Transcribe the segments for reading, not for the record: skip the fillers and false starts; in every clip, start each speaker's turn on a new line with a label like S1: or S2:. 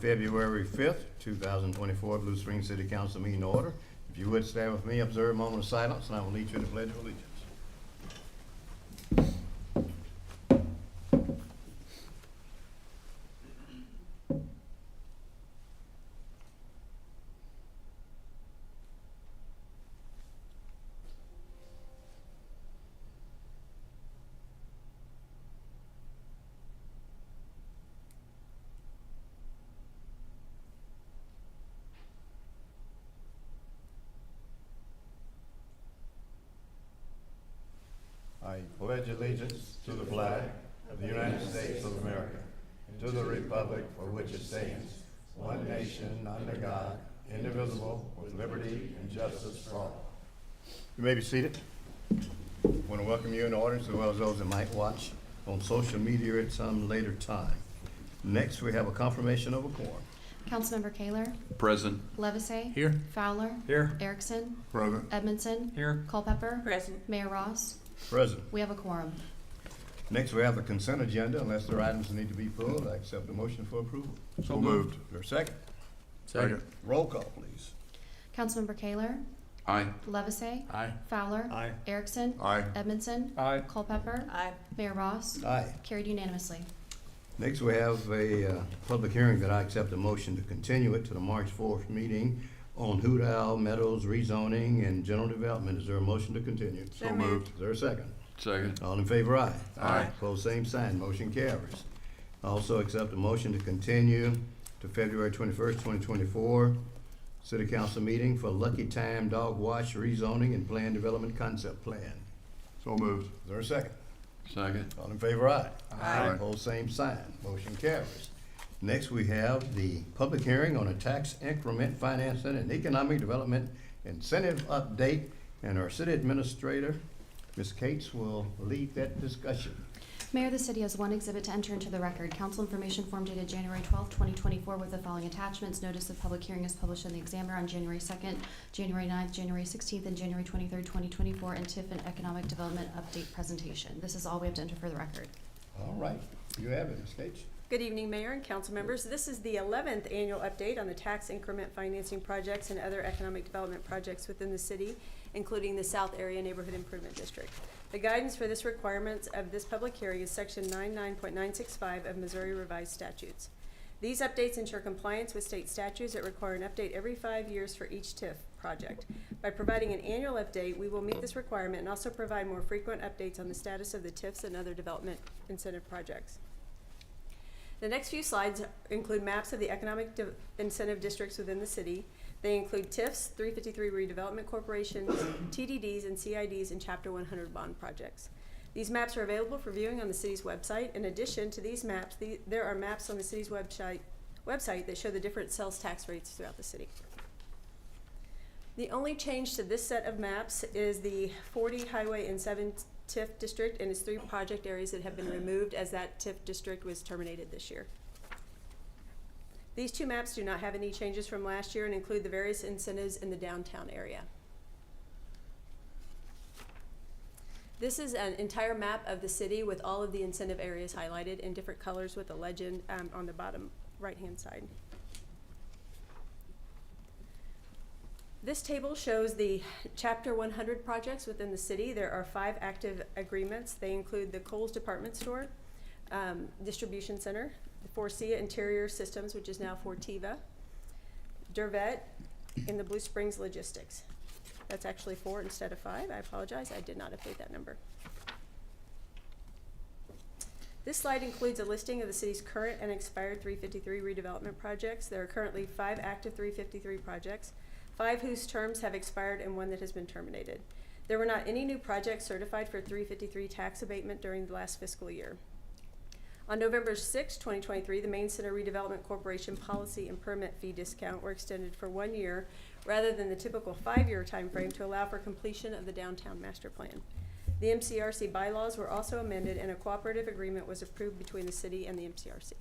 S1: February 5th, 2024 Blue Springs City Council meeting to order. If you would stand with me, observe a moment of silence, and I will lead you in the Pledge of Allegiance. I pledge allegiance to the flag of the United States of America, and to the republic for which it stands, one nation, under God, indivisible, with liberty and justice for all. You may be seated. I want to welcome you in the audience as well as those that might watch on social media at some later time. Next, we have a confirmation of a quorum.
S2: Councilmember Kaler,
S3: Present.
S2: Levisay,
S3: Here.
S2: Fowler,
S3: Here.
S2: Erickson,
S1: Present.
S2: Edmondson,
S3: Here.
S2: Culpepper,
S4: Present.
S2: Mayor Ross.
S1: Present.
S2: We have a quorum.
S1: Next, we have the consent agenda. Unless there are items that need to be pulled, I accept the motion for approval.
S3: So moved.
S1: Is there a second?
S3: Second.
S1: Roll call, please.
S2: Councilmember Kaler,
S3: Aye.
S2: Levisay,
S3: Aye.
S2: Fowler,
S3: Aye.
S2: Erickson,
S3: Aye.
S2: Edmondson,
S3: Aye.
S2: Culpepper,
S4: Aye.
S2: Mayor Ross.
S1: Aye.
S2: Carried unanimously.
S1: Next, we have a public hearing that I accept a motion to continue it to the March 4th meeting on Hoot Owl Meadows rezoning and general development. Is there a motion to continue?
S4: So moved.
S1: Is there a second?
S3: Second.
S1: All in favor, aye.
S3: Aye.
S1: Opposed, same sign. Motion carries. I also accept a motion to continue to February 21st, 2024, City Council meeting for Lucky Time Dog Wash rezoning and plan development concept plan.
S3: So moved.
S1: Is there a second?
S3: Second.
S1: All in favor, aye.
S4: Aye.
S1: Opposed, same sign. Motion carries. Next, we have the public hearing on a tax increment financing and economic development incentive update, and our city administrator, Ms. Cates, will lead that discussion.
S2: Mayor, the city has one exhibit to enter into the record. Council information form dated January 12, 2024 with the following attachments. Notice of public hearing is published in the Examiner on January 2nd, January 9th, January 16th, and January 23rd, 2024, and TIF and Economic Development Update presentation. This is all we have to enter for the record.
S1: All right, you have it, Ms. Cates.
S4: Good evening, Mayor and council members. This is the 11th annual update on the tax increment financing projects and other economic development projects within the city, including the South Area Neighborhood Improvement District. The guidance for this requirements of this public hearing is Section 99.965 of Missouri Revised Statutes. These updates ensure compliance with state statutes that require an update every 5 years for each TIF project. By providing an annual update, we will meet this requirement and also provide more frequent updates on the status of the TIFs and other development incentive projects. The next few slides include maps of the economic incentive districts within the city. They include TIFs, 353 redevelopment corporations, TDDs, and CIDs, and Chapter 100 bond projects. These maps are available for viewing on the city's website. In addition to these maps, there are maps on the city's website that show the different sales tax rates throughout the city. The only change to this set of maps is the 40 highway and 7 TIF district and its 3 project areas that have been removed as that TIF district was terminated this year. These 2 maps do not have any changes from last year and include the various incentives in the downtown area. This is an entire map of the city with all of the incentive areas highlighted in different colors with a legend on the bottom right-hand side. This table shows the Chapter 100 projects within the city. There are 5 active agreements. They include the Kohl's Department Store, Distribution Center, the Forcia Interior Systems, which is now Fortiva, Dervet, and the Blue Springs Logistics. That's actually 4 instead of 5. I apologize. I did not update that number. This slide includes a listing of the city's current and expired 353 redevelopment projects. There are currently 5 active 353 projects, 5 whose terms have expired and 1 that has been terminated. There were not any new projects certified for 353 tax abatement during the last fiscal year. On November 6, 2023, the Main Center Redevelopment Corporation policy and permit fee discount were extended for 1 year rather than the typical 5-year time frame to allow for completion of the downtown master plan. The MCRC bylaws were also amended and a cooperative agreement was approved between the city and the MCRC.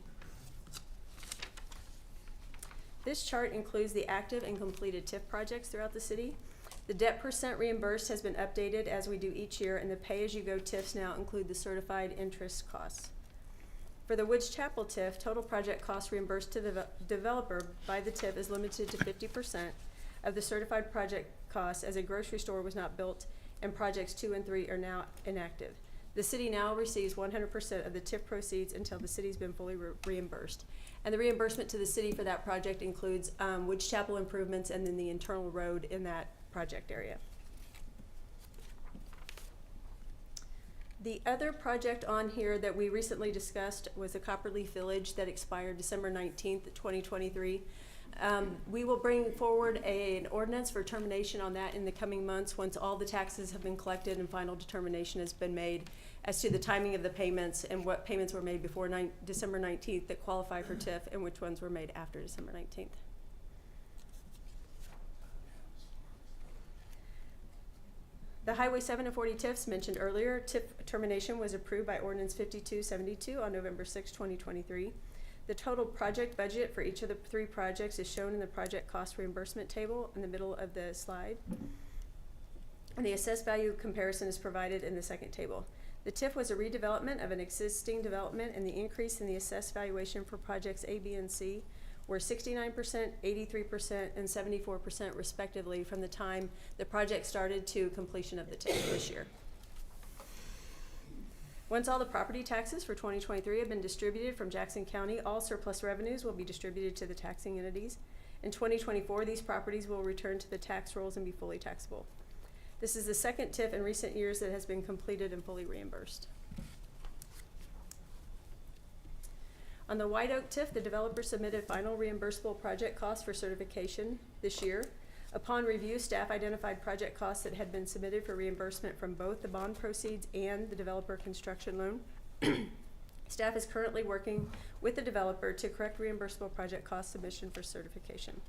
S4: This chart includes the active and completed TIF projects throughout the city. The debt percent reimbursed has been updated as we do each year, and the pay-as-you-go TIFs now include the certified interest costs. For the Woods Chapel TIF, total project cost reimbursed to the developer by the TIF is limited to 50% of the certified project cost, as a grocery store was not built and projects 2 and 3 are now inactive. The city now receives 100% of the TIF proceeds until the city's been fully reimbursed. And the reimbursement to the city for that project includes Woods Chapel improvements and then the internal road in that project area. The other project on here that we recently discussed was the Copperleaf Village that expired December 19th, 2023. We will bring forward an ordinance for termination on that in the coming months once all the taxes have been collected and final determination has been made as to the timing of the payments and what payments were made before December 19th that qualify for TIF and which ones were made after December 19th. The Highway 7 and 40 TIFs mentioned earlier, TIF termination was approved by Ordinance 5272 on November 6, 2023. The total project budget for each of the 3 projects is shown in the project cost reimbursement table in the middle of the slide. And the assessed value comparison is provided in the second table. The TIF was a redevelopment of an existing development, and the increase in the assessed valuation for projects A, B, and C were 69%, 83%, and 74% respectively from the time the project started to completion of the TIF this year. Once all the property taxes for 2023 have been distributed from Jackson County, all surplus revenues will be distributed to the taxing entities. In 2024, these properties will return to the tax rolls and be fully taxable. This is the second TIF in recent years that has been completed and fully reimbursed. On the White Oak TIF, the developer submitted final reimbursable project costs for certification this year. Upon review, staff identified project costs that had been submitted for reimbursement from both the bond proceeds and the developer construction loan. Staff is currently working with the developer to correct reimbursable project cost submission for certification.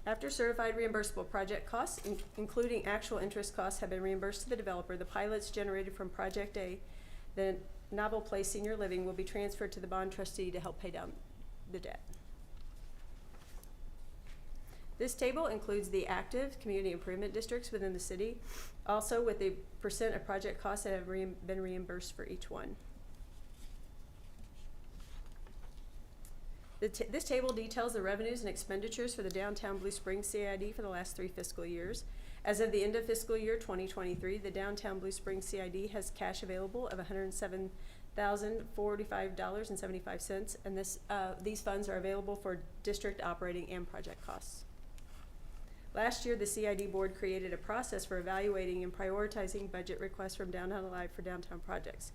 S4: After certified reimbursable project costs, including actual interest costs, have been reimbursed to the developer, the pilots generated from Project A, the Novel Place Senior Living, will be transferred to the bond trustee to help pay down the debt. This table includes the active community improvement districts within the city, also with the percent of project costs that have been reimbursed for each one. This table details the revenues and expenditures for the Downtown Blue Springs CID for the last 3 fiscal years. As of the end of fiscal year 2023, the Downtown Blue Springs CID has cash available of $107,045.75, and these funds are available for district operating and project costs. Last year, the CID board created a process for evaluating and prioritizing budget requests from Downtown Alive for downtown projects.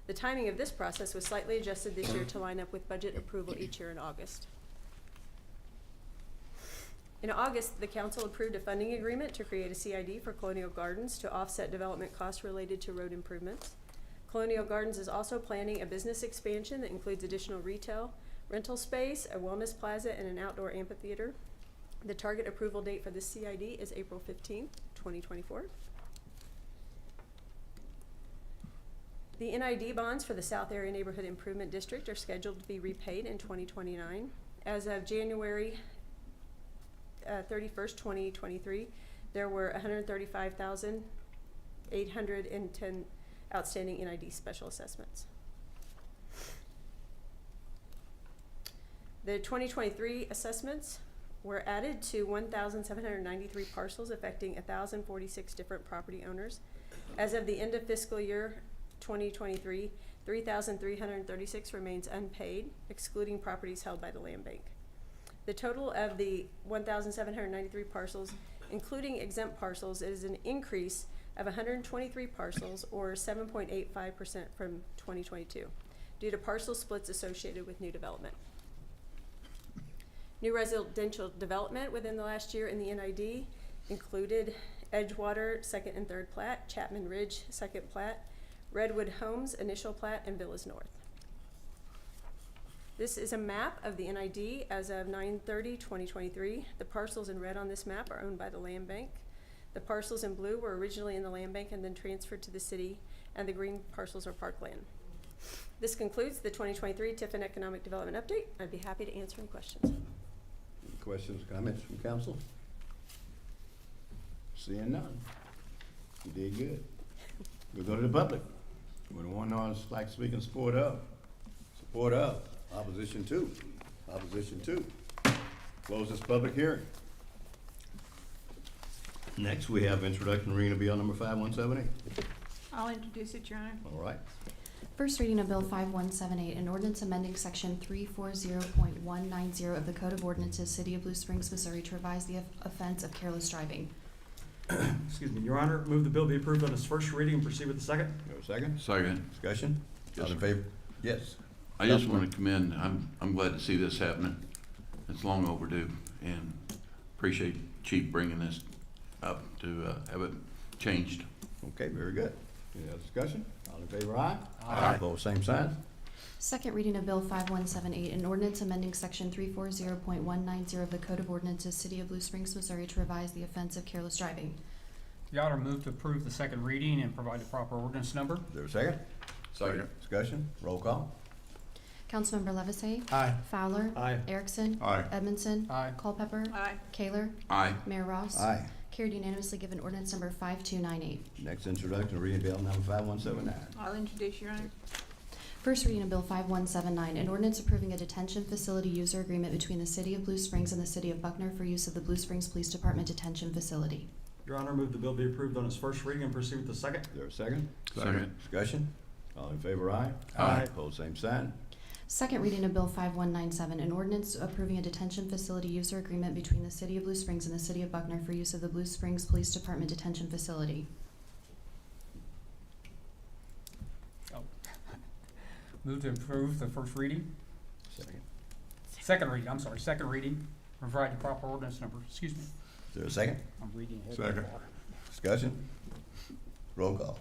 S4: The timing of this process was slightly adjusted this year to line up with budget approval each year in August. In August, the council approved a funding agreement to create a CID for Colonial Gardens to offset development costs related to road improvements. Colonial Gardens is also planning a business expansion that includes additional retail, rental space, a wellness plaza, and an outdoor amphitheater. The target approval date for this CID is April 15th, 2024. The NID bonds for the South Area Neighborhood Improvement District are scheduled to be repaid in 2029. As of January 31st, 2023, there were 135,810 outstanding NID special assessments. The 2023 assessments were added to 1,793 parcels affecting 1,046 different property owners. As of the end of fiscal year 2023, 3,336 remains unpaid, excluding properties held by the land bank. The total of the 1,793 parcels, including exempt parcels, is an increase of 123 parcels, or 7.85% from 2022, due to parcel splits associated with new development. New residential development within the last year in the NID included Edgewater, 2nd and 3rd plat, Chapman Ridge, 2nd plat, Redwood Homes, initial plat, and Villas North. This is a map of the NID as of 9/30/2023. The parcels in red on this map are owned by the land bank. The parcels in blue were originally in the land bank and then transferred to the city, and the green parcels are parkland. This concludes the 2023 TIF and Economic Development Update. I'd be happy to answer any questions.
S5: Any questions, comments from council? Seeing none. You did good. We'll go to the public. Would one else like to speak in support of? Support of. Opposition to. Opposition to. Close this public hearing. Next, we have introduction and reading of bill number 5178.
S6: I'll introduce it, Your Honor.
S5: All right.
S2: First reading of Bill 5178, an ordinance amending Section 340.190 of the Code of Ordinances, City of Blue Springs, Missouri, to revise the offense of careless driving.
S7: Excuse me, Your Honor, move the bill be approved on its first reading and proceed with the second.
S5: You have a second?
S3: Second.
S5: Discussion?
S3: Yes,
S5: All in
S3: sir.
S5: favor? Yes.
S3: I just want to commend, I'm glad to see this happening. It's long overdue, and appreciate Chief bringing this up to have it changed.
S5: Okay, very good. Any other discussion? All in favor, aye?
S3: Aye.
S5: Opposed, same sign.
S2: Second reading of Bill 5178, an ordinance amending Section 340.190 of the Code of Ordinances, City of Blue Springs, Missouri, to revise the offense of careless driving.
S8: Your Honor, move to approve the second reading and provide the proper ordinance number.
S5: Is there a second?
S3: Second.
S5: Discussion? Roll call?
S2: Councilmember Levesey?
S7: Aye.
S2: Fowler?
S7: Aye.
S2: Erickson?
S3: Aye.
S2: Edmondson?
S8: Aye.
S2: Culpepper?
S6: Aye.
S2: Kaler?
S3: Aye.
S2: Mayor Ross?
S5: Aye.
S2: Carried unanimously, given ordinance number 5298.
S5: Next introduction and reading bill number 5179.
S6: I'll introduce, Your Honor.
S2: First reading of Bill 5179, an ordinance approving a detention facility user agreement between the City of Blue Springs and the City of Buckner for use of the Blue Springs Police Department Detention Facility.
S7: Your Honor, move the bill be approved on its first reading and proceed with the second.
S5: Is there a second?
S3: Second.
S5: Discussion? All in favor, aye?
S7: Aye.
S5: Opposed, same sign.
S2: Second reading of Bill 5197, an ordinance approving a detention facility user agreement between the City of Blue Springs and the City of Buckner for use of the Blue Springs Police Department Detention Facility.
S8: Move to approve the first reading,
S5: Second.
S8: second reading, provide the proper ordinance number. Excuse me,
S5: Is there a second?
S8: I'm reading ahead.
S3: Second.
S5: Discussion? Roll call?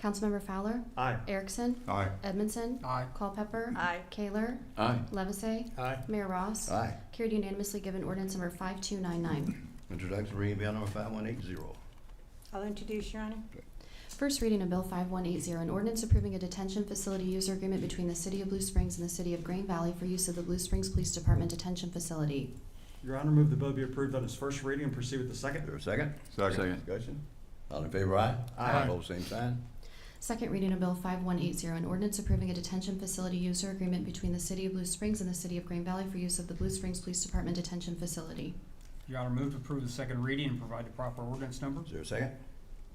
S2: Councilmember Fowler?
S7: Aye.
S2: Erickson?
S3: Aye.
S2: Edmondson?
S8: Aye.
S2: Culpepper?
S6: Aye.
S2: Kaler?
S3: Aye.
S2: Levesey?
S7: Aye.
S2: Mayor Ross?
S5: Aye.
S2: Carried unanimously, given ordinance number 5299.
S5: Introduction and reading bill number 5180.
S6: I'll introduce, Your Honor.
S2: First reading of Bill 5180, an ordinance approving a detention facility user agreement between the City of Blue Springs and the City of Green Valley for use of the Blue Springs Police Department Detention Facility.
S7: Your Honor, move the bill be approved on its first reading and proceed with the
S5: Is
S7: second.
S5: there a second?
S3: Second.
S5: Discussion? All in favor, aye?
S7: Aye.
S5: Opposed, same sign.
S2: Second reading of Bill 5180, an ordinance approving a detention facility user agreement between the City of Blue Springs and the City of Green Valley for use of the Blue Springs Police Department Detention Facility.
S8: Your Honor, move to approve the second reading and provide the proper ordinance number.
S5: Is there a second?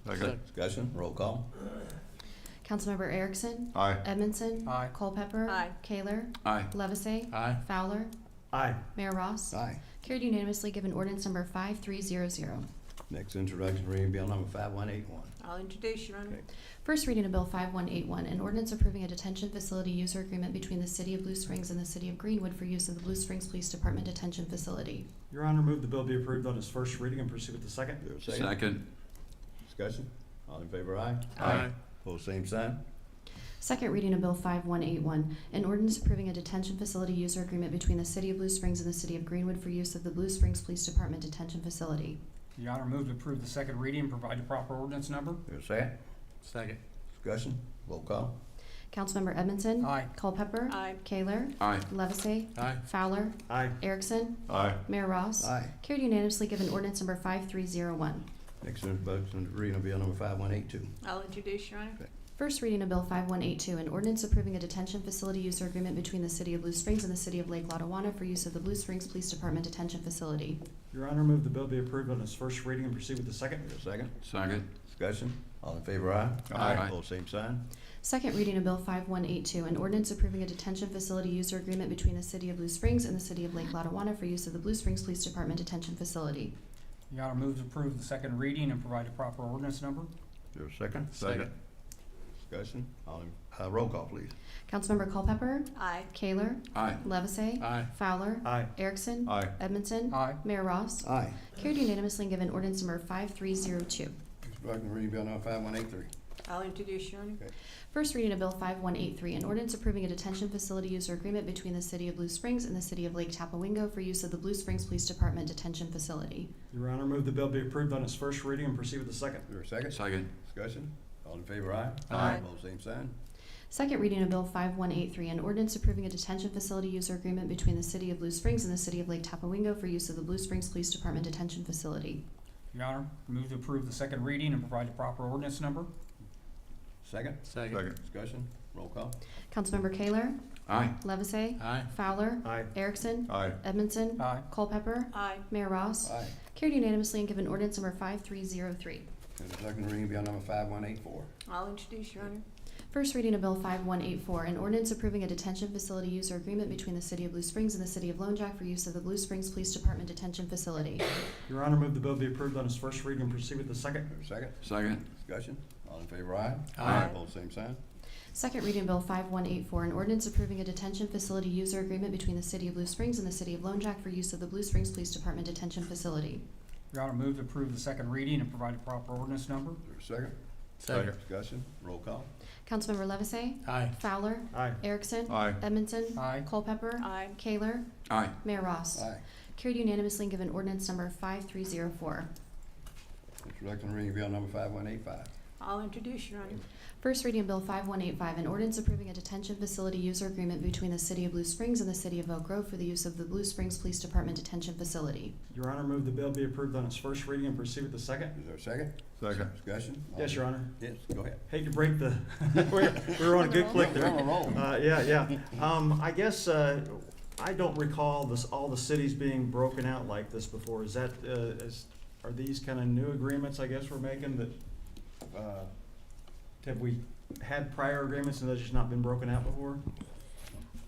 S3: Second.
S5: Discussion? Roll call?
S2: Councilmember Erickson?
S3: Aye.
S2: Edmondson?
S8: Aye.
S2: Culpepper?
S6: Aye.
S2: Kaler?
S3: Aye.
S2: Levesey?
S8: Aye.
S2: Fowler?
S7: Aye.
S2: Mayor Ross?
S5: Aye.
S2: Carried unanimously, given ordinance number 5300.
S5: Next introduction and reading bill number 5181.
S6: I'll introduce, Your Honor.
S5: Okay.
S2: First reading of Bill 5181, an ordinance approving a detention facility user agreement between the City of Blue Springs and the City of Greenwood for use of the Blue Springs Police Department Detention Facility.
S7: Your Honor, move the bill be approved on its first reading and proceed with the second.
S5: Is there a second?
S3: Second.
S5: Discussion? All in favor, aye?
S3: Aye.
S5: Opposed, same sign.
S2: Second reading of Bill 5181, an ordinance approving a detention facility user agreement between the City of Blue Springs and the City of Greenwood for use of the Blue Springs Police Department Detention Facility.
S8: Your Honor, move to approve the second reading and provide the proper ordinance number.
S5: Is there a second?
S8: Second.
S5: Discussion? Roll call?
S2: Councilmember Edmondson?
S8: Aye.
S2: Culpepper?
S6: Aye.
S2: Kaler?
S3: Aye.
S2: Levesey?
S8: Aye.
S2: Fowler?
S7: Aye.
S2: Erickson?
S3: Aye.
S2: Mayor Ross?
S5: Aye.
S2: Carried unanimously, given ordinance number 5301.
S5: Next introduction and reading bill number 5182.
S6: I'll introduce, Your Honor.
S2: First reading of Bill 5182, an ordinance approving a detention facility user agreement between the City of Blue Springs and the City of Lake Lotawana for use of the Blue Springs Police Department Detention Facility.
S7: Your Honor, move the bill be approved on its first reading and proceed with the second.
S5: Is there a second?
S3: Second.
S5: Discussion? All in favor, aye?
S3: Aye.
S5: Opposed, same sign.
S2: Second reading of Bill 5182, an ordinance approving a detention facility user agreement between the City of Blue Springs and the City of Lake Lotawana for use of the Blue Springs Police Department Detention Facility.
S8: Your Honor, move to approve the second reading and provide the proper ordinance number.
S5: Is there a second?
S3: Second.
S5: Discussion? All in, roll call, please.
S2: Councilmember Culpepper?
S6: Aye.
S2: Kaler?
S3: Aye.
S2: Levesey?
S8: Aye.
S2: Fowler?
S7: Aye.
S2: Erickson?
S3: Aye.
S2: Edmondson?
S8: Aye.
S2: Mayor Ross?
S5: Aye.
S2: Carried unanimously, and given ordinance number 5302.
S5: Introduction and reading bill number 5183.
S6: I'll introduce, Your Honor.
S2: First reading of Bill 5183, an ordinance approving a detention facility user agreement between the City of Blue Springs and the City of Lake Tapawingo for use of the Blue Springs Police Department Detention Facility.
S7: Your Honor, move the bill be approved on its first reading and proceed with the second.
S5: Is there a second?
S3: Second.
S5: Discussion? All in favor, aye?
S6: Aye.
S5: Opposed, same sign.
S2: Second reading of Bill 5183, an ordinance approving a detention facility user agreement between the City of Blue Springs and the City of Lake Tapawingo for use of the Blue Springs Police Department Detention Facility.
S8: Your Honor, move to approve the second reading and provide the proper ordinance number.
S5: Second?
S1: Second.
S5: Discussion, roll call.
S2: Councilmember Kaler,
S3: Aye.
S2: Levesey,
S1: Aye.
S2: Fowler,
S7: Aye.
S2: Erickson,
S1: Aye.
S2: Edmondson,
S8: Aye.
S2: Culpepper,
S6: Aye.
S2: Mayor Ross.
S5: Aye.
S2: Carried unanimously and given ordinance number 5303.
S5: And the second reading be on number 5184.
S6: I'll introduce, Your Honor.
S2: First reading of Bill 5184, an ordinance approving a detention facility user agreement between the City of Blue Springs and the City of Lone Jack for use of the Blue Springs Police Department Detention Facility.
S7: Your Honor, move the bill be approved on its first reading and proceed with the second.
S5: Second?
S3: Second.
S5: Discussion, all in favor, aye?
S6: Aye.
S5: Opposed, same sign.
S2: Second reading Bill 5184, an ordinance approving a detention facility user agreement between the City of Blue Springs and the City of Lone Jack for use of the Blue Springs Police Department Detention Facility.
S8: Your Honor, move to approve the second reading and provide a proper ordinance number.
S5: Is there a second?
S1: Second.
S5: Discussion, roll call.
S2: Councilmember Levesey,
S1: Aye.
S2: Fowler,
S7: Aye.
S2: Erickson,
S1: Aye.
S2: Edmondson,
S8: Aye.
S2: Culpepper,
S6: Aye.
S2: Kaler,
S3: Aye.
S2: Mayor Ross.
S5: Aye.
S2: Carried unanimously and given ordinance number 5304.
S5: Introduction reading be on number 5185.
S6: I'll introduce, Your Honor.
S2: First reading of Bill 5185, an ordinance approving a detention facility user agreement between the City of Blue Springs and the City of Oak Grove for the use of the Blue Springs Police Department Detention Facility.
S7: Your Honor, move the bill be approved on its first reading and proceed with the second.
S5: Is there a second?
S1: Second.
S5: Discussion?
S7: Yes, Your Honor.
S5: Yes, go ahead.
S7: Hate to break the, we're on a good click
S5: We're on a
S7: there.
S5: roll.
S7: Yeah. I guess, I don't recall all the cities being broken out like this before. Is that, are these kind of new agreements, I guess, we're making that, have we had prior agreements and those just not been broken out before?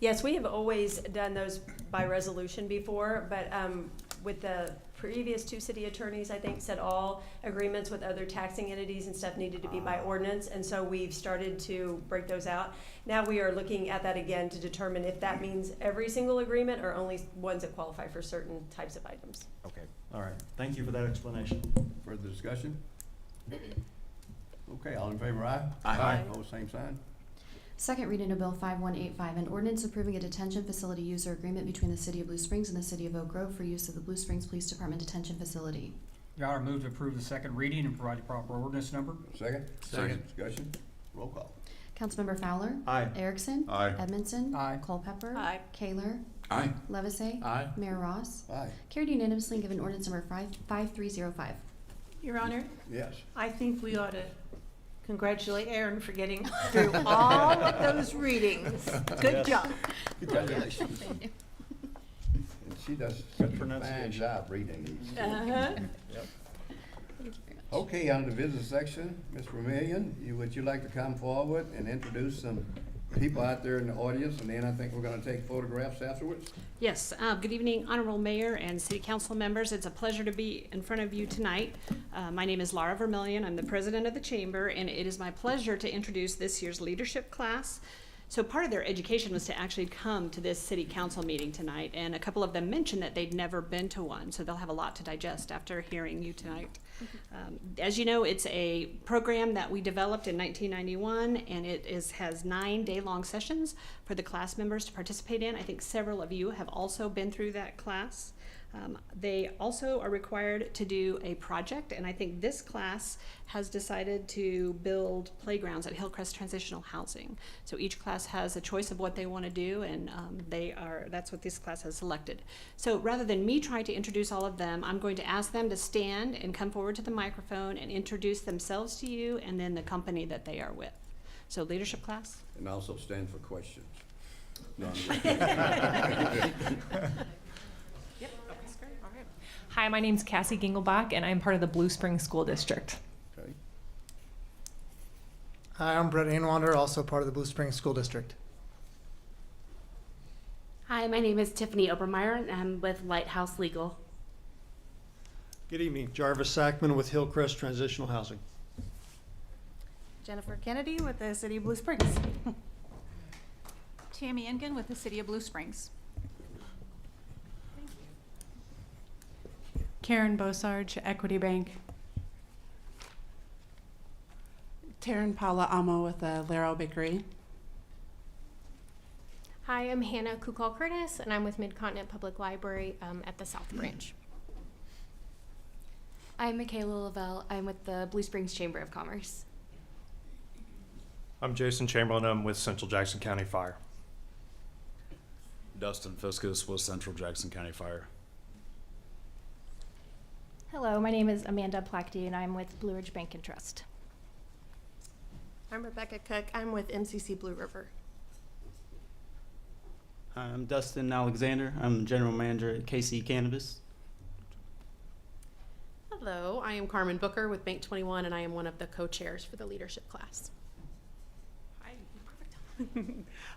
S4: Yes, we have always done those by resolution before, but with the previous two city attorneys, I think, said all agreements with other taxing entities and stuff needed to be by ordinance, and so we've started to break those out. Now we are looking at that again to determine if that means every single agreement or only ones that qualify for certain types of items.
S7: Okay. All right. Thank you for that explanation.
S5: Further discussion? Okay, all in favor, aye?
S3: Aye.
S5: Opposed, same sign.
S2: Second reading of Bill 5185, an ordinance approving a detention facility user agreement between the City of Blue Springs and the City of Oak Grove for use of the Blue Springs Police Department Detention Facility.
S8: Your Honor, move to approve the second reading and provide a proper ordinance number.
S5: Second?
S3: Second.
S5: Discussion? Roll call.
S2: Councilmember Fowler,
S7: Aye.
S2: Erickson,
S1: Aye.
S2: Edmondson,
S8: Aye.
S2: Culpepper,
S6: Aye.
S2: Kaler,
S3: Aye.
S2: Levesey,
S1: Aye.
S2: Mayor Ross.
S5: Aye.
S2: Carried unanimously and given ordinance number 5305.
S6: Your Honor,
S5: Yes.
S6: I think we ought to congratulate Aaron for getting through all of those readings. Good job.
S5: Congratulations. And she does such a fine
S7: pronunciation.
S5: job reading these.
S6: Uh-huh.
S2: Thank you very much.
S5: Okay, on the business section, Ms. Vermillion, would you like to come forward and introduce some people out there in the audience, and then I think we're gonna take photographs afterwards?
S9: Yes, good evening, Honorable Mayor and City Council members. It's a pleasure to be in front of you tonight. My name is Laura Vermillion. I'm the president of the chamber, and it is my pleasure to introduce this year's leadership class. So part of their education was to actually come to this city council meeting tonight, and a couple of them mentioned that they'd never been to one, so they'll have a lot to digest after hearing you tonight. As you know, it's a program that we developed in 1991, and it has 9 day-long sessions for the class members to participate in. I think several of you have also been through that class. They also are required to do a project, and I think this class has decided to build playgrounds at Hillcrest Transitional Housing. So each class has a choice of what they want to do, and that's what this class has selected. So rather than me trying to introduce all of them, I'm going to ask them to stand and come forward to the microphone and introduce themselves to you and then the company that they are with. So leadership class.
S5: And also stand for questions. No,
S10: Yep. Okay, great. All right. Hi, my name's Cassie Gingelbach, and I'm part of the Blue Springs School District.
S5: Okay.
S11: Hi, I'm Brett Anwander, also part of the Blue Springs School District.
S12: Hi, my name is Tiffany Obermeyer, and I'm with Lighthouse Legal.
S13: Good evening. Jarvis Sackman with Hillcrest Transitional Housing.
S6: Jennifer Kennedy with the City of Blue Springs.
S14: Tammy Engen with the City of Blue Springs.
S15: Karen Bosarge, Equity Bank. Taryn Paula Amo with the Laro Bakery.
S16: Hi, I'm Hannah Kukal Curtis, and I'm with Mid-Continent Public Library at the South Branch.
S12: I'm Michaela Lavelle. I'm with the Blue Springs Chamber of Commerce.
S17: I'm Jason Chamberlain. I'm with Central Jackson County Fire.
S18: Dustin Fiskus with Central Jackson County Fire.
S16: Hello, my name is Amanda Plackty, and I'm with Blue Ridge Bank and Trust.
S12: I'm Rebecca Cook. I'm with MCC Blue River.
S19: I'm Dustin Alexander. I'm the general manager at KC Cannabis.
S12: Hello, I am Carmen Booker with Bank 21, and I am one of the co-chairs for the leadership class.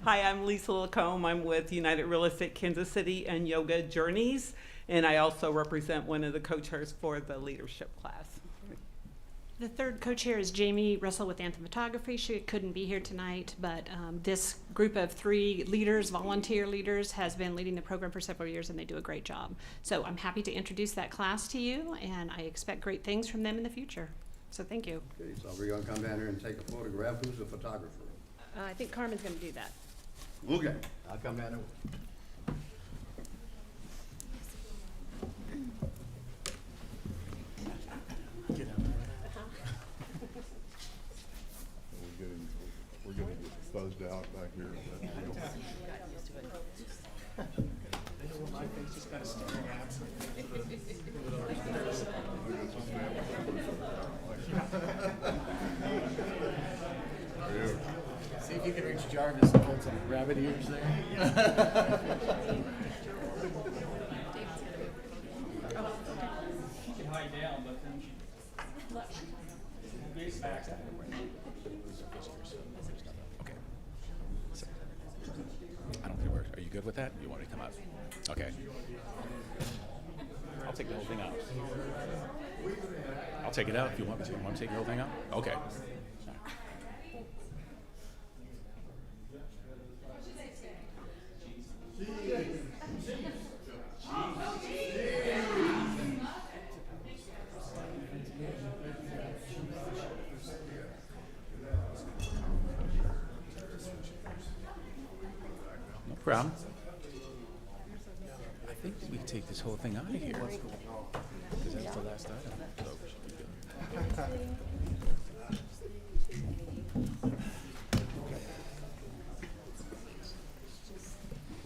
S15: Hi, I'm Lisa Lacombe. I'm with United Real Estate Kansas City and Yoga Journeys, and I also represent one of the co-chairs for the leadership class.
S9: The third co-chair is Jamie Russell with Anthem Photography. She couldn't be here tonight, but this group of 3 leaders, volunteer leaders, has been leading the program for several years, and they do a great job. So I'm happy to introduce that class to you, and I expect great things from them in the future. So thank you.
S5: Okay, so we're gonna come down here and take a photograph. Who's the photographer?
S9: I think Carmen's going to do that.
S5: Okay, I'll come down there.
S1: We're gonna get buzzed out back here.
S11: My face just kind of staring at See if you can reach Jarvis and hold some rabbit ears there.
S8: She can hide down, but then she.
S18: Okay. So, I don't think are you good with that? You want me to come out? Okay. I'll take the whole thing out. I'll take it out if you want me to. You want to take the whole thing out? Okay. No problem. I think we can take this whole thing out of here. Because that's the last item. So we should be good.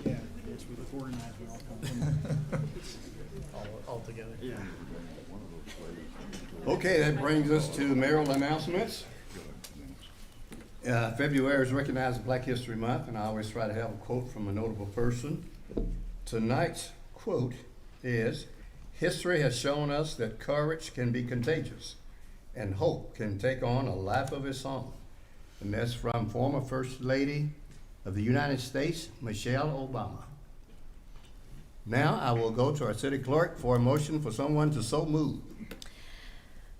S11: Yeah, yes, we look organized, we all come all together. Yeah.
S5: Okay, that brings us to mayoral announcements. February is recognized as Black History Month, and I always try to have a quote from a notable person. Tonight's quote is, "History has shown us that courage can be contagious and hope can take on a life of its own." And that's from former First Lady of the United States, Michelle Obama. Now I will go to our city clerk for a motion for someone to so move.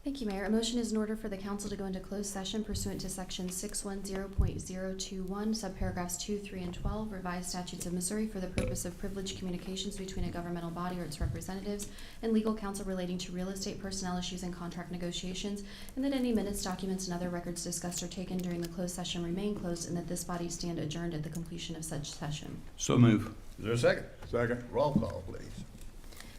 S2: Thank you, Mayor. A motion is in order for the council to go into closed session pursuant to section 610.021, subparagraphs 2, 3, and 12, revised statutes of Missouri for the purpose of privileged communications between a governmental body or its representatives and legal counsel relating to real estate personnel issues and contract negotiations, and that any minutes, documents, and other records discussed or taken during the closed session remain closed, and that this body stand adjourned at the completion of such session.
S3: So move.
S5: Is there a second?
S1: Second.
S5: Roll call, please.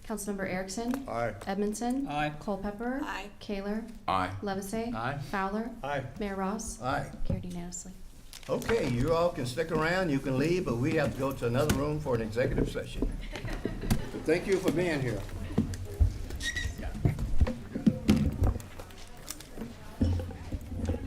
S2: Councilmember Erickson.
S1: Aye.
S2: Edmondson.
S8: Aye.
S2: Culpepper.
S6: Aye.
S2: Kaler.
S3: Aye.
S2: Levisay.
S3: Aye.
S2: Fowler.
S13: Aye.
S2: Mayor Ross.
S5: Aye.
S2: Carried unanimously.
S5: Okay, you all can stick around, you can leave, but we have to go to another room for an executive session. Thank you for being here.